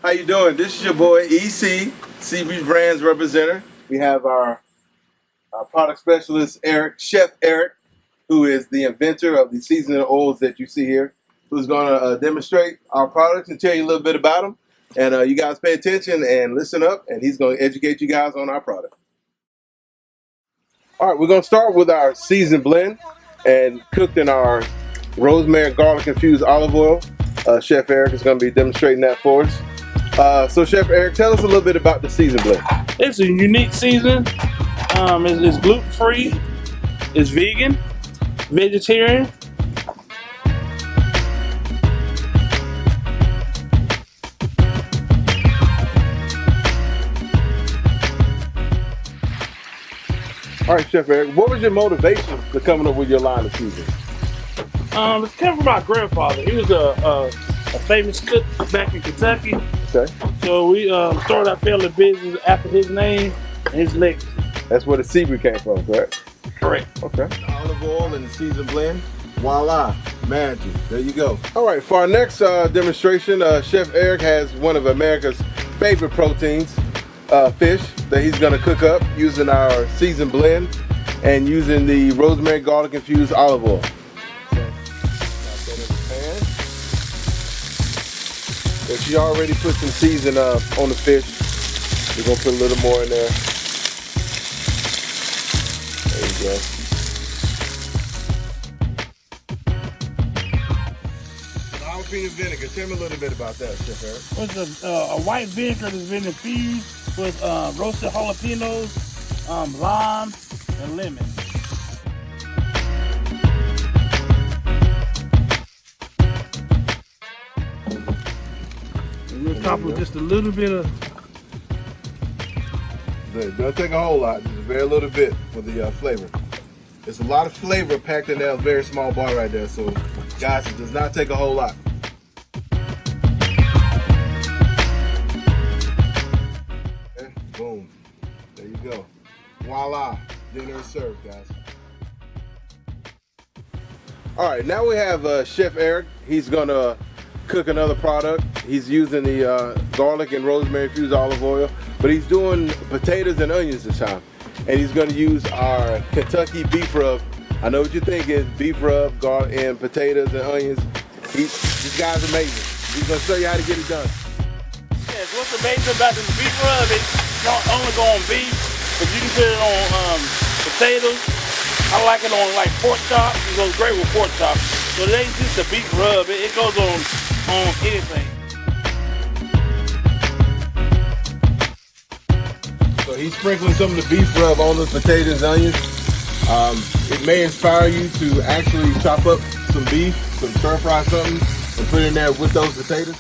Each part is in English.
How you doing? This is your boy EC, Sebree Brands representative. We have our product specialist Eric, Chef Eric, who is the inventor of the seasoning oils that you see here, who's going to demonstrate our products and tell you a little bit about them. And you guys pay attention and listen up, and he's going to educate you guys on our product. All right, we're going to start with our seasoned blend and cooked in our rosemary garlic infused olive oil. Chef Eric is going to be demonstrating that for us. So Chef Eric, tell us a little bit about the seasoned blend. It's a unique season. It's gluten-free, it's vegan, vegetarian. All right, Chef Eric, what was your motivation for coming up with your line of seasonings? It came from my grandfather. He was a famous cook back in Kentucky. Okay. So we started our family business after his name and his legacy. That's where the Sebree came from, correct? Correct. Okay. Olive oil and the seasoned blend. Voila, magic. There you go. All right, for our next demonstration, Chef Eric has one of America's favorite proteins, fish, that he's gonna cook up using our seasoned blend and using the rosemary garlic infused olive oil. So, in the pan. If you already put some season on the fish, we're gonna put a little more in there. There you go. Jalapeno vinegar. Tell me a little bit about that, Chef Eric. It's a white vinegar that's been infused with roasted jalapenos, lime, and lemon. And we'll top with just a little bit of. It doesn't take a whole lot, just a very little bit for the flavor. There's a lot of flavor packed in that very small bar right there, so guys, it does not take a whole lot. Okay, boom. There you go. Voila. Dinner is served, guys. All right, now we have Chef Eric. He's gonna cook another product. He's using the garlic and rosemary infused olive oil, but he's doing potatoes and onions this time. And he's gonna use our Kentucky beef rub. I know what you're thinking, beef rub, garlic, and potatoes and onions. This guy's amazing. He's gonna show you how to get it done. Yes, what's amazing about this beef rub, it's not only go on beef, but you can put it on potatoes. I like it on like pork chops. It goes great with pork chops. So it ain't just a beef rub, it goes on anything. So he's sprinkling some of the beef rub on the potatoes and onions. It may inspire you to actually chop up some beef, some stir fry something, and put it in there with those potatoes.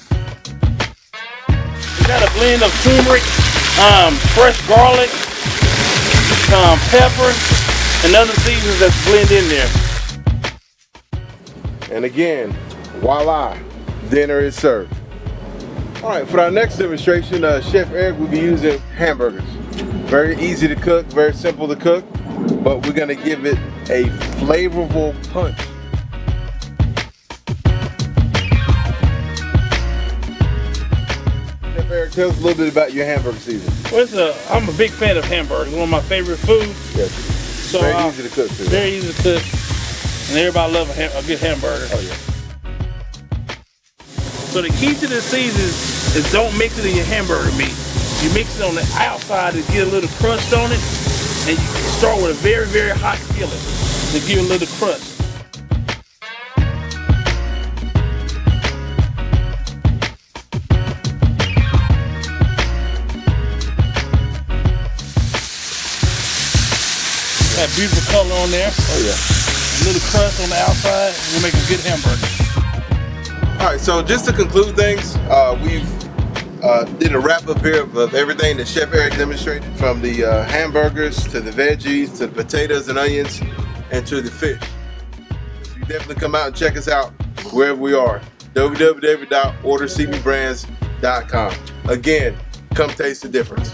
We got a blend of turmeric, fresh garlic, pepper, and other seasonings that's blended in there. And again, voila, dinner is served. All right, for our next demonstration, Chef Eric will be using hamburgers. Very easy to cook, very simple to cook, but we're gonna give it a flavorful punch. Chef Eric, tell us a little bit about your hamburger season. Well, I'm a big fan of hamburgers, one of my favorite foods. Yes. So, very easy to cook too. Very easy to cook, and everybody loves a good hamburger. Oh yeah. So the key to the season is don't mix it in your hamburger meat. You mix it on the outside to get a little crust on it, and you start with a very, very hot skillet to give it a little crust. That beautiful color on there. Oh yeah. A little crust on the outside will make a good hamburger. All right, so just to conclude things, we've did a wrap up here of everything that Chef Eric demonstrated, from the hamburgers to the veggies to the potatoes and onions and to the fish. So you definitely come out and check us out wherever we are. www.ordersebree.com. Again, come taste the difference.